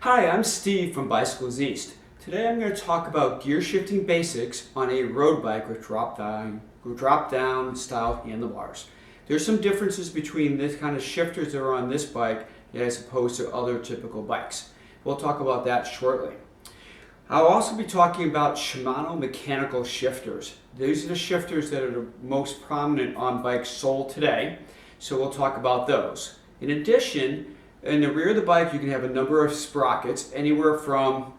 Hi, I'm Steve from Bicycles East. Today I'm going to talk about gear shifting basics on a road bike with drop down style handlebars. There's some differences between this kind of shifters that are on this bike as opposed to other typical bikes. We'll talk about that shortly. I'll also be talking about Shimano mechanical shifters. These are the shifters that are the most prominent on bikes sold today, so we'll talk about those. In addition, in the rear of the bike you can have a number of sprockets, anywhere from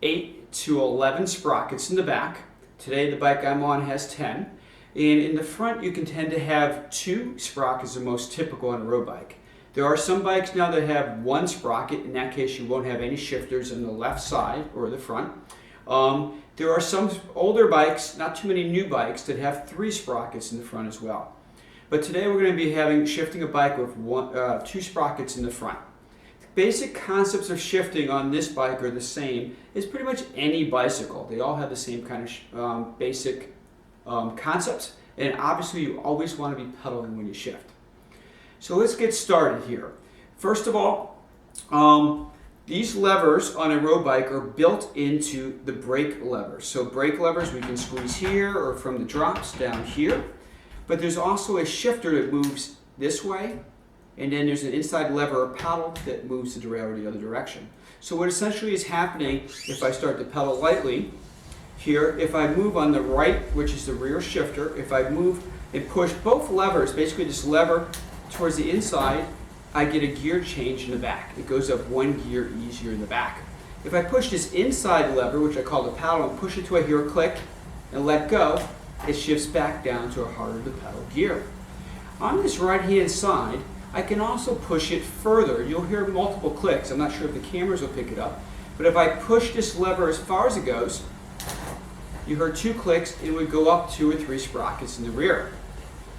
8 to 11 sprockets in the back. Today the bike I'm on has 10. And in the front you can tend to have 2 sprockets, the most typical on a road bike. There are some bikes now that have 1 sprocket. In that case you won't have any shifters on the left side or the front. There are some older bikes, not too many new bikes, that have 3 sprockets in the front as well. But today we're going to be shifting a bike with 2 sprockets in the front. The basic concepts of shifting on this bike are the same as pretty much any bicycle. They all have the same kind of basic concepts, and obviously you always want to be pedaling when you shift. So let's get started here. First of all, these levers on a road bike are built into the brake levers. So brake levers we can squeeze here or from the drops down here. But there's also a shifter that moves this way, and then there's an inside lever or paddle that moves the derailleur the other direction. So what essentially is happening, if I start to pedal lightly here, if I move on the right, which is the rear shifter, if I move and push both levers, basically this lever towards the inside, I get a gear change in the back. It goes up 1 gear easier in the back. If I push this inside lever, which I call the paddle, and push it till I hear a click and let go, it shifts back down to a harder to pedal gear. On this right hand side, I can also push it further. You'll hear multiple clicks. I'm not sure if the cameras will pick it up, but if I push this lever as far as it goes, you heard 2 clicks, it would go up 2 or 3 sprockets in the rear.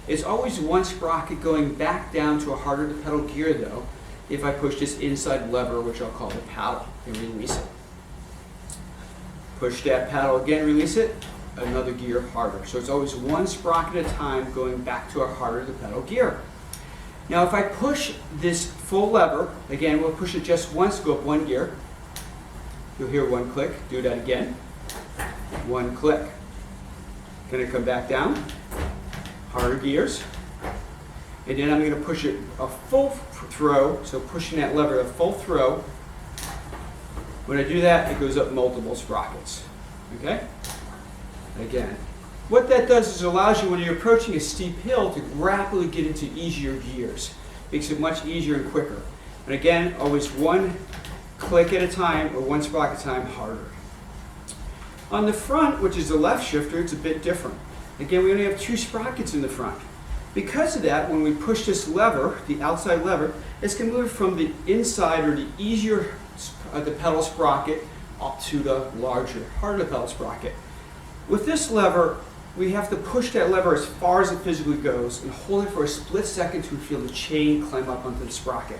It's always 1 sprocket going back down to a harder to pedal gear though, if I push this inside lever, which I'll call the paddle, and release it. Push that paddle again, release it, another gear harder. So it's always 1 sprocket at a time going back to a harder to pedal gear. Now if I push this full lever, again we'll push it just once, go up 1 gear. You'll hear 1 click, do that again. 1 click. Gonna come back down, harder gears. And then I'm gonna push it a full throw, so pushing that lever a full throw. When I do that, it goes up multiple sprockets, okay? Again, what that does is allows you, when you're approaching a steep hill, to rapidly get into easier gears. Makes it much easier and quicker. And again, always 1 click at a time or 1 sprocket at a time harder. On the front, which is the left shifter, it's a bit different. Again, we only have 2 sprockets in the front. Because of that, when we push this lever, the outside lever, it's going to move from the inside or the easier the pedal sprocket up to the larger, harder pedal sprocket. With this lever, we have to push that lever as far as it physically goes and hold it for a split second to feel the chain climb up onto the sprocket.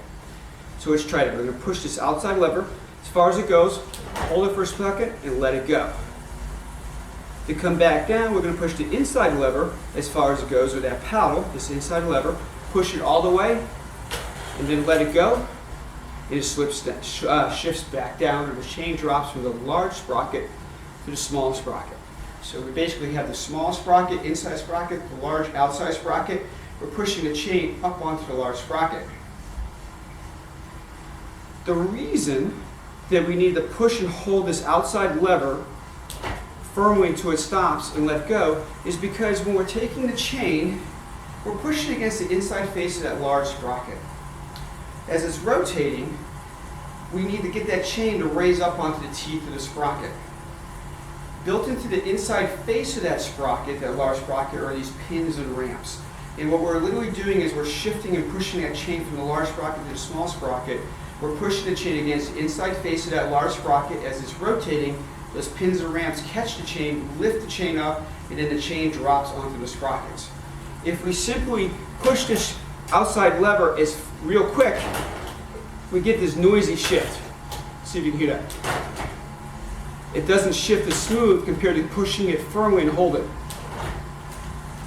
So let's try it. We're going to push this outside lever as far as it goes, hold it for a second, and let it go. To come back down, we're going to push the inside lever as far as it goes with that paddle, this inside lever, push it all the way, and then let it go. It shifts back down, and the chain drops from the large sprocket to the small sprocket. So we basically have the small sprocket, inside sprocket, the large outside sprocket. We're pushing the chain up onto the large sprocket. The reason that we need to push and hold this outside lever firmly until it stops and let go is because when we're taking the chain, we're pushing against the inside face of that large sprocket. As it's rotating, we need to get that chain to raise up onto the teeth of the sprocket. Built into the inside face of that sprocket, that large sprocket, are these pins and ramps. And what we're literally doing is we're shifting and pushing that chain from the large sprocket to the small sprocket. We're pushing the chain against the inside face of that large sprocket. As it's rotating, those pins and ramps catch the chain, lift the chain up, and then the chain drops onto the sprockets. If we simply push this outside lever as real quick, we get this noisy shift. See if you can hear that. It doesn't shift as smooth compared to pushing it firmly and hold it.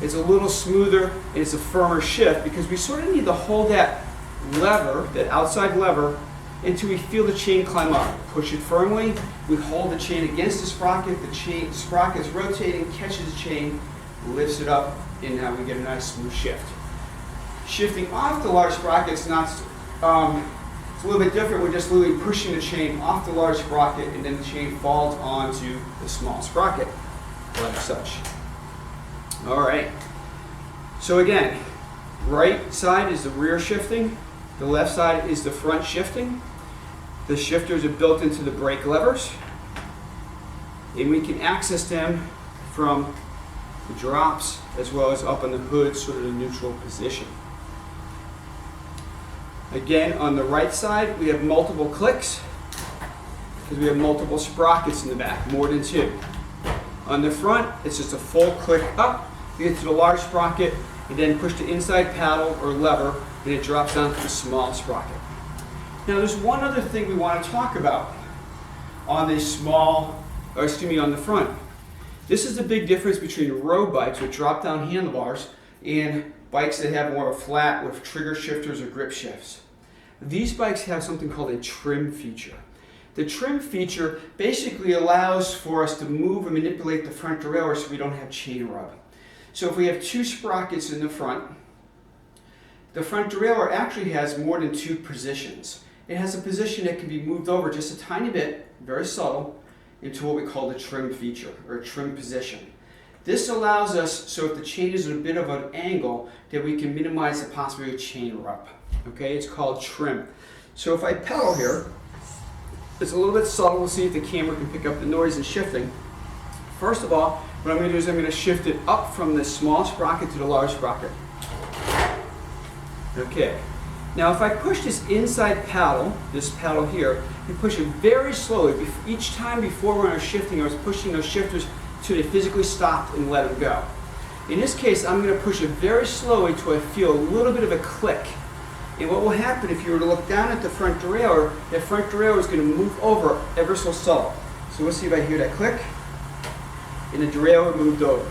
It's a little smoother and it's a firmer shift because we sort of need to hold that lever, that outside lever, until we feel the chain climb up. Push it firmly, we hold the chain against the sprocket, sprocket's rotating, catches the chain, lifts it up, and now we get a nice smooth shift. Shifting off the large sprocket, it's a little bit different. We're just literally pushing the chain off the large sprocket, and then the chain falls onto the small sprocket, like such. All right. So again, right side is the rear shifting, the left side is the front shifting. The shifters are built into the brake levers, and we can access them from the drops as well as up on the hood, sort of the neutral position. Again, on the right side, we have multiple clicks because we have multiple sprockets in the back, more than two. On the front, it's just a full click up, you get to the large sprocket, and then push the inside paddle or lever, and it drops down to the small sprocket. Now, there's one other thing we want to talk about on the on the front. This is the big difference between road bikes with drop-down handlebars and bikes that have more of a flat with trigger shifters or grip shifts. These bikes have something called a trim feature. The trim feature basically allows for us to move and manipulate the front derailleur so we don't have chain rub. So if we have two sprockets in the front derailleur actually has more than two positions. It has a position that can be moved over just a tiny bit, very subtle, into what we call the trim feature or a trim position. This allows us, so if the chain is at a bit of an angle, that we can minimize the possibility of chain rub. Okay, it's called trim. So if I pedal here, it's a little bit subtle. We'll see if the camera can pick up the noise and shifting. First of all, what I'm going to do is I'm going to shift it up from the small sprocket to the large sprocket. Okay. Now if I push this inside paddle, this paddle here, and push it very slowly, each time before when I was shifting, I was pushing those shifters till they physically stopped and let them go. In this case, I'm going to push it very slowly till I feel a little bit of a click. And what will happen if you were to look down at the front derailleur, that front derailleur is going to move over ever so subtle. So let's see if I hear that click, and the derailleur moved over.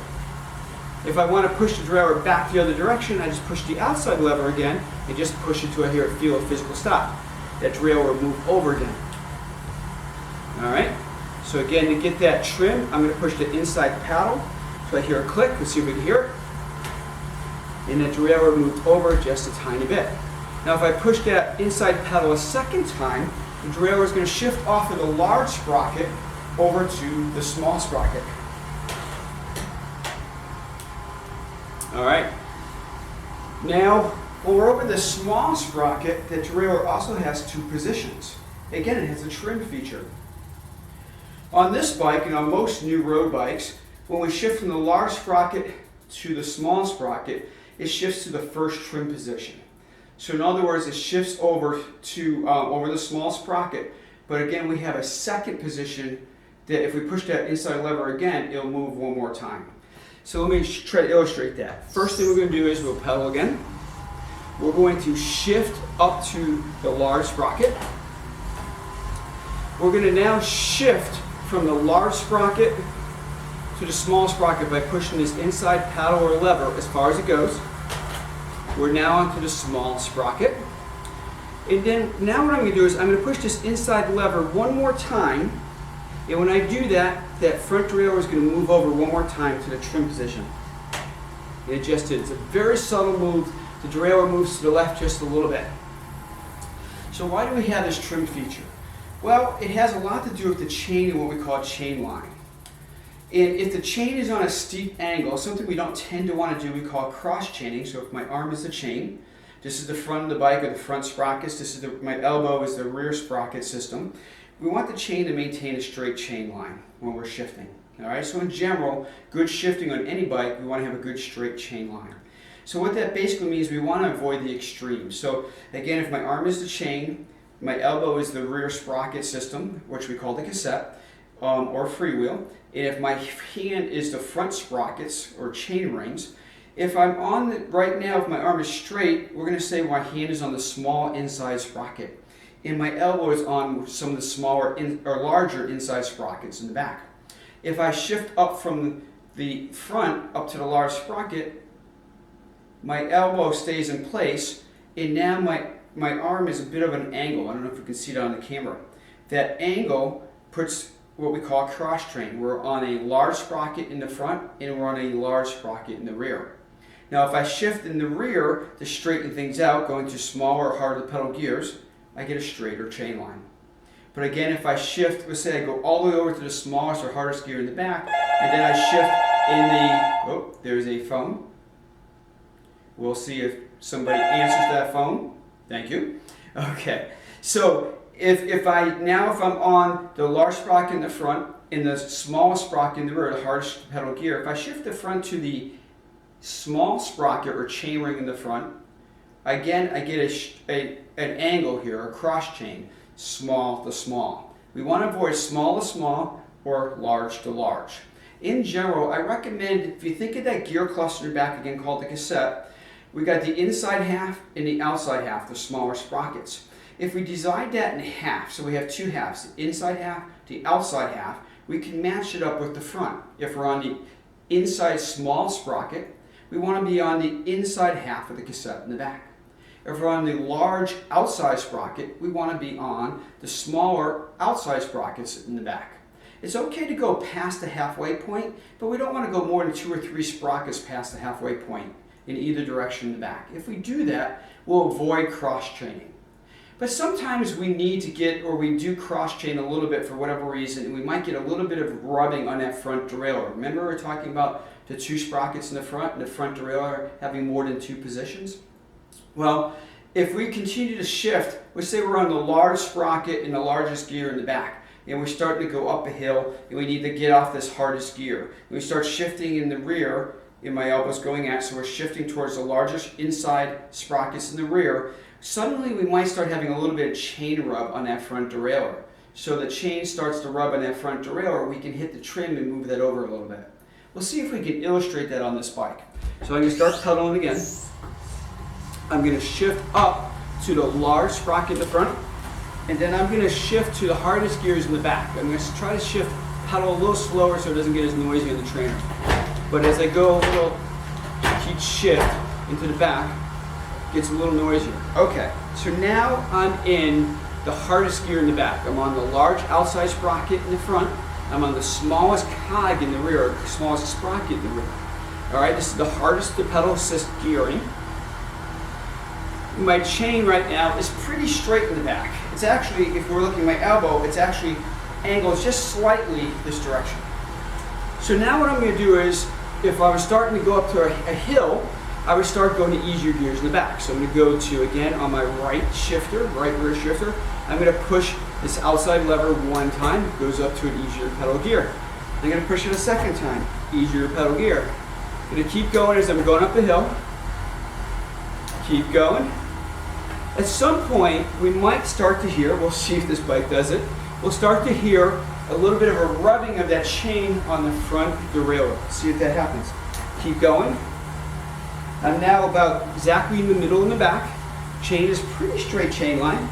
If I want to push the derailleur back the other direction, I just push the outside lever again and just push it till I feel a physical stop. That derailleur will move over again. All right. So again, to get that trim, I'm going to push the inside paddle. So I hear a click. Let's see if we can hear it. And the derailleur moved over just a tiny bit. Now if I push that inside paddle a second time, the derailleur is going to shift off of the large sprocket over to the small sprocket. All right. Now, when we're over the small sprocket, the derailleur also has two positions. Again, it has a trim feature. On this bike and on most new road bikes, when we shift from the large sprocket to the small sprocket, it shifts to the first trim position. So in other words, it shifts over to over the small sprocket. But again, we have a second position that if we push that inside lever again, it'll move one more time. So let me try to illustrate that. First thing we're going to do is we'll pedal again. We're going to shift up to the large sprocket. We're going to now shift from the large sprocket to the small sprocket by pushing this inside paddle or lever as far as it goes. We're now onto the small sprocket. And then now what I'm going to do is I'm going to push this inside lever one more time. And when I do that, that front derailleur is going to move over one more time to the trim position. And it just did. It's a very subtle move. The derailleur moves to the left just a little bit. So why do we have this trim feature? Well, it has a lot to do with the chain and what we call chain line. And if the chain is on a steep angle, something we don't tend to want to do, we call cross chaining. So if my arm is the chain, this is the front of the bike or the front sprockets, this is my elbow is the rear sprocket system. We want the chain to maintain a straight chain line when we're shifting. All right, so in general, good shifting on any bike, we want to have a good straight chain line. So what that basically means, we want to avoid the extremes. So again, if my arm is the chain, my elbow is the rear sprocket system, which we call the cassette, or freewheel. And if my hand is the front sprockets or chain rings, if I'm on the, right now, if my arm is straight, we're going to say my hand is on the small inside sprocket. And my elbow is on some of the smaller or larger inside sprockets in the back. If I shift up from the front up to the large sprocket, my elbow stays in place, and now my arm is a bit of an angle. I don't know if you can see it on the camera. That angle puts what we call cross train. We're on a large sprocket in the front and we're on a large sprocket in the rear. Now if I shift in the rear to straighten things out, going to smaller or harder to pedal gears, I get a straighter chain line. But again, if I shift, let's say I go all the way over to the smallest or hardest gear in the back, and then I shift in the, oh, there's a phone. We'll see if somebody answers that phone. Thank you. Okay, so if I'm on the large sprocket in the front, in the smallest sprocket in the rear, the hardest pedal gear, if I shift the front to the small sprocket or chain ring in the front, again I get an angle here, a cross chain, small to small. We want to avoid small to small or large to large. In general, I recommend, if you think of that gear cluster in the back again called the cassette, we got the inside half and the outside half, the smaller sprockets. If we divide that in half, so we have two halves, the inside half, the outside half, we can match it up with the front. If we're on the inside small sprocket, we want to be on the inside half of the cassette in the back. If we're on the large outside sprocket, we want to be on the smaller outside sprockets in the back. It's okay to go past the halfway point, but we don't want to go more than 2 or 3 sprockets past the halfway point in either direction in the back. If we do that, we'll avoid cross-chaining. But sometimes we need to get, or we do cross-chain a little bit for whatever reason, and we might get a little bit of rubbing on that front derailleur. Remember we were talking about the 2 sprockets in the front and the front derailleur having more than 2 positions? Well, if we continue to shift, let's say we're on the large sprocket in the largest gear in the back, and we're starting to go up a hill, and we need to get off this hardest gear. And we start shifting in the rear, and my elbow's going out, so we're shifting towards the largest inside sprockets in the rear. Suddenly we might start having a little bit of chain rub on that front derailleur. So the chain starts to rub on that front derailleur, we can hit the trim and move that over a little bit. We'll see if we can illustrate that on this bike. So I'm going to start pedaling again. I'm going to shift up to the large sprocket in the front, and then I'm going to shift to the hardest gears in the back. I'm going to try to shift pedal a little slower so it doesn't get as noisy on the trainer. But as I go a little, each shift into the back, it gets a little noisier. Okay, so now I'm in the hardest gear in the back. I'm on the large outside sprocket in the front. I'm on the smallest cog in the rear, or smallest sprocket in the rear. All right, this is the hardest to pedal assist gearing. My chain right now is pretty straight in the back. It's actually, if we're looking at my elbow, it's actually angled just slightly this direction. So now what I'm going to do is, if I was starting to go up to a hill, I would start going to easier gears in the back. So I'm going to go to, again, on my right shifter, right rear shifter, I'm going to push this outside lever one time, it goes up to an easier pedal gear. I'm going to push it a second time, easier pedal gear. I'm going to keep going as I'm going up the hill. Keep going. At some point, we might start to hear, we'll see if this bike does it, we'll start to hear a little bit of a rubbing of that chain on the front derailleur. See if that happens. Keep going. I'm now about exactly in the middle in the back. Chain is pretty straight chain line.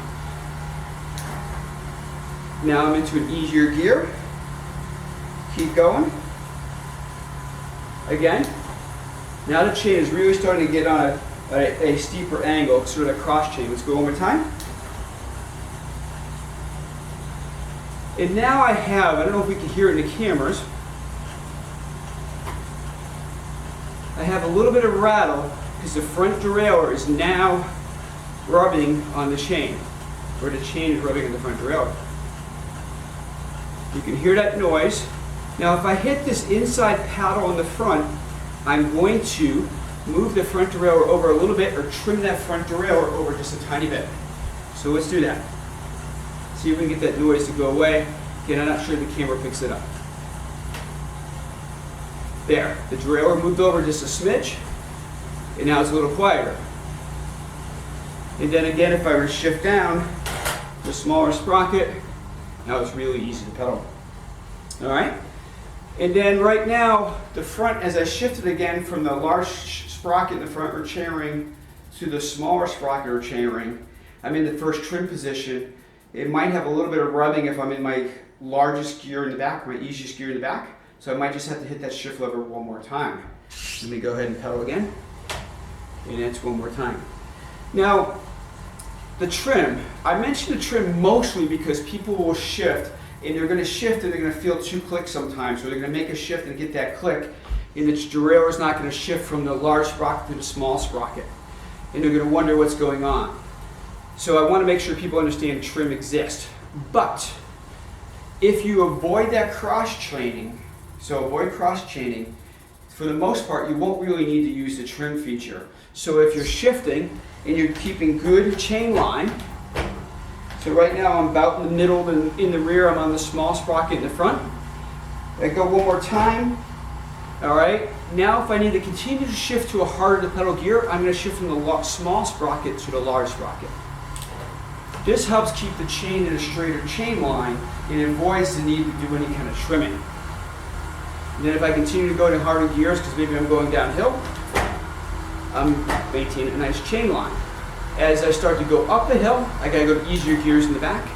Now I'm into an easier gear. Keep going. Again. Now the chain is really starting to get on a steeper angle, sort of a cross chain. Let's go one more time. And now I have, I don't know if we can hear it in the cameras, I have a little bit of rattle because the front derailleur is now rubbing on the chain, or the chain is rubbing on the front derailleur. You can hear that noise. Now if I hit this inside paddle in the front, I'm going to move the front derailleur over a little bit, or trim that front derailleur over just a tiny bit. So let's do that. See if we can get that noise to go away. Again, I'm not sure the camera picks it up. There, the derailleur moved over just a smidge, and now it's a little quieter. And then again, if I were to shift down to a smaller sprocket, now it's really easy to pedal. All right? And then right now, the front, as I shifted again from the large sprocket in the front or chainring to the smaller sprocket or chainring, I'm in the first trim position. It might have a little bit of rubbing if I'm in my largest gear in the back, my easiest gear in the back. So I might just have to hit that shift lever one more time. Let me go ahead and pedal again. And that's one more time. Now, the trim. I mentioned the trim mostly because people will shift, and they're going to shift and they're going to feel two clicks sometimes, or they're going to make a shift and get that click, and the derailleur is not going to shift from the large sprocket to the small sprocket, and they're going to wonder what's going on. So I want to make sure people understand trim exists. But if you avoid that cross chaining, so avoid cross chaining, for the most part you won't really need to use the trim feature. So if you're shifting and you're keeping good chain line, so right now I'm about in the middle and in the rear, I'm on the small sprocket in the front. I go one more time. All right, now if I need to continue to shift to a harder to pedal gear, I'm going to shift from the small sprocket to the large sprocket. This helps keep the chain in a straighter chain line and avoids the need to do any kind of trimming. And then if I continue to go to harder gears, because maybe I'm going downhill, I'm maintaining a nice chain line. As I start to go up the hill, I got to go to easier gears in the back.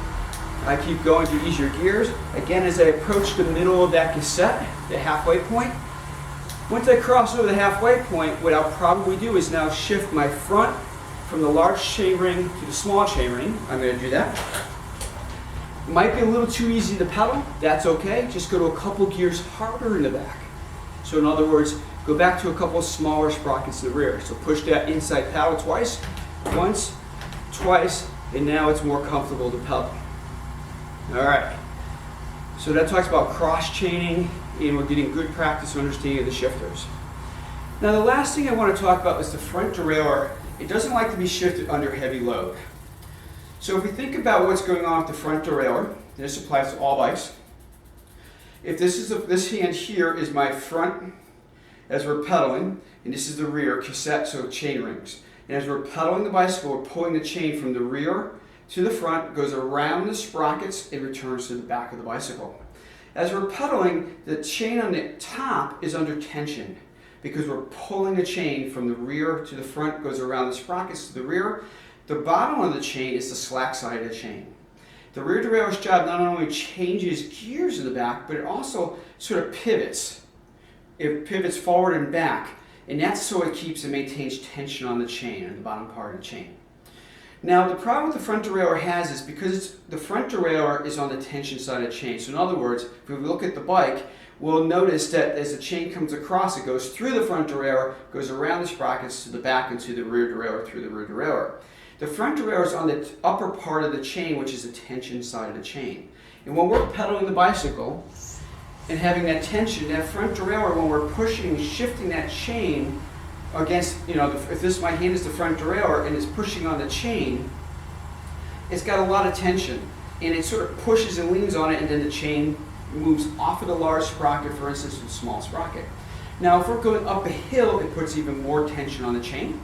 I keep going to easier gears. Again, as I approach the middle of that cassette, the halfway point, once I cross over the halfway point, what I'll probably do is now shift my front from the large chainring to the small chainring. I'm going to do that. It might be a little too easy to pedal. That's okay. Just go to a couple gears harder in the back. So in other words, go back to a couple smaller sprockets in the rear. So push that inside paddle twice, once, twice, and now it's more comfortable to pedal. All right. So that talks about cross chaining, and we're getting good practice understanding the shifters. Now the last thing I want to talk about is the front derailleur. It doesn't like to be shifted under heavy load. So if we think about what's going on with the front derailleur, this applies to all bikes. If this hand here is my front as we're pedaling, and this is the rear cassette, so chain rings. And as we're pedaling the bicycle, we're pulling the chain from the rear to the front, goes around the sprockets, and returns to the back of the bicycle. As we're pedaling, the chain on the top is under tension because we're pulling the chain from the rear to the front, goes around the sprockets to the rear. The bottom of the chain is the slack side of the chain. The rear derailleur's job not only changes gears in the back, but it also sort of pivots. It pivots forward and back, and that's so it keeps and maintains tension on the chain, on the bottom part of the chain. Now the problem with the front derailleur has is because the front derailleur is on the tension side of the chain. So in other words, if we look at the bike, we'll notice that as the chain comes across, it goes through the front derailleur, goes around the sprockets to the back and to the rear derailleur through the rear derailleur. The front derailleur is on the upper part of the chain, which is the tension side of the chain. And when we're pedaling the bicycle and having that tension, that front derailleur, when we're pushing and shifting that chain against, if this, my hand is the front derailleur and it's pushing on the chain, it's got a lot of tension. And it sort of pushes and leans on it, and then the chain moves off of the large sprocket, for instance, to the small sprocket. Now, if we're going up a hill, it puts even more tension on the chain,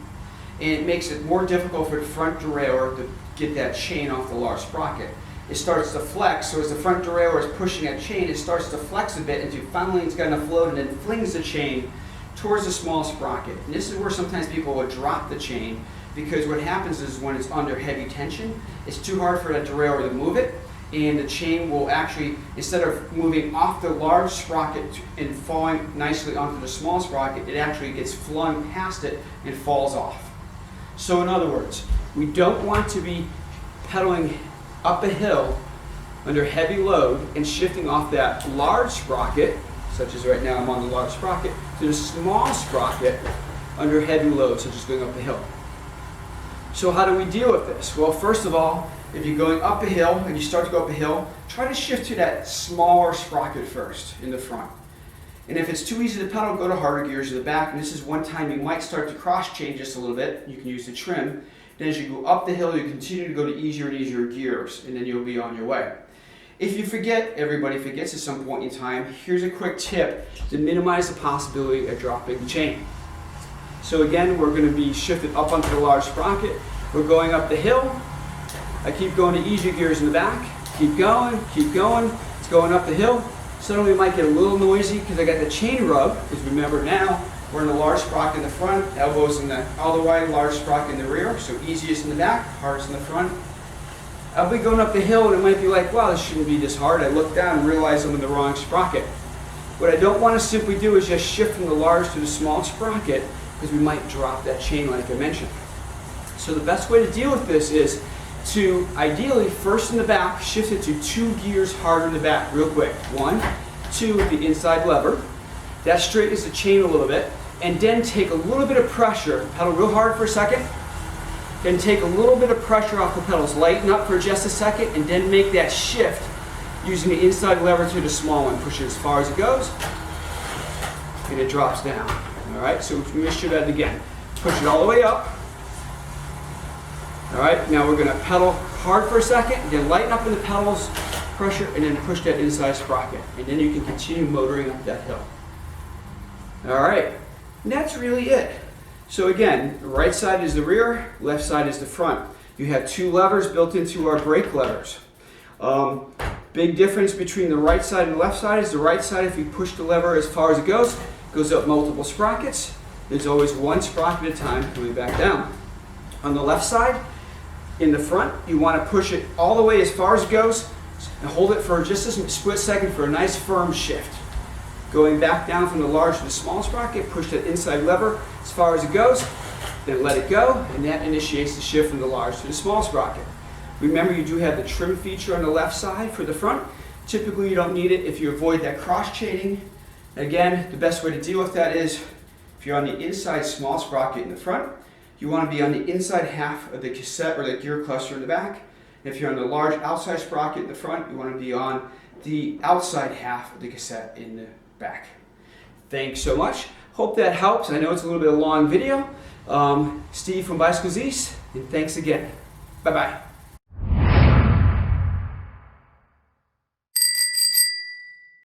and it makes it more difficult for the front derailleur to get that chain off the large sprocket. It starts to flex, so as the front derailleur is pushing that chain, it starts to flex a bit until finally it's got enough load and then flings the chain towards the small sprocket. And this is where sometimes people will drop the chain, because what happens is when it's under heavy tension, it's too hard for that derailleur to move it, and the chain will actually, instead of moving off the large sprocket and falling nicely onto the small sprocket, it actually gets flung past it and falls off. So in other words, we don't want to be pedaling up a hill under heavy load and shifting off that large sprocket, such as right now I'm on the large sprocket, to the small sprocket under heavy load, such as going up a hill. So how do we deal with this? Well, first of all, if you're going up a hill and you start to go up a hill, try to shift to that smaller sprocket first in the front. And if it's too easy to pedal, go to harder gears in the back. And this is one time you might start to cross chain just a little bit. You can use the trim. Then as you go up the hill, you continue to go to easier and easier gears, and then you'll be on your way. If you forget, everybody forgets at some point in time, here's a quick tip to minimize the possibility of dropping the chain. So again, we're going to be shifted up onto the large sprocket. We're going up the hill. I keep going to easier gears in the back. Keep going, keep going. It's going up the hill. Suddenly it might get a little noisy because I got the chain rub, because remember now, we're in the large sprocket in the front, elbows in the all the way, large sprocket in the rear, so easiest in the back, hardest in the front. I'll be going up the hill and it might be like, wow, this shouldn't be this hard. I look down and realize I'm in the wrong sprocket. What I don't want to simply do is just shift from the large to the small sprocket, because we might drop that chain like I mentioned. So the best way to deal with this is, to ideally first in the back, shift it to 2 gears harder in the back, real quick. 1, 2 with the inside lever. That straightens the chain a little bit, and then take a little bit of pressure. Pedal real hard for a second, then take a little bit of pressure off the pedals. Lighten up for just a second, and then make that shift using the inside lever to the small one. Push it as far as it goes, and it drops down. All right, so let me show that again. Push it all the way up. All right, now we're gonna pedal hard for a second, then lighten up in the pedals, pressure, and then push that inside sprocket. And then you can continue motoring up that hill. All right, and that's really it. So again, the right side is the rear, left side is the front. You have 2 levers built into our brake levers. Big difference between the right side and the left side is the right side, if you push the lever as far as it goes up multiple sprockets. There's always 1 sprocket at a time coming back down. On the left side, in the front, you want to push it all the way as far as it goes and hold it for just a split second for a nice firm shift. Going back down from the large to the small sprocket, push that inside lever as far as it goes, then let it go, and that initiates the shift from the large to the small sprocket. Remember, you do have the trim feature on the left side for the front. Typically, you don't need it if you avoid that cross chaining. Again, the best way to deal with that is if you're on the inside small sprocket in the front, you want to be on the inside half of the cassette or the gear cluster in the back. If you're on the large outside sprocket in the front, you want to be on the outside half of the cassette in the back. Thanks so much. Hope that helps. I know it's a little bit of a long video. Steve from Bicycles East, and thanks again. Bye-bye.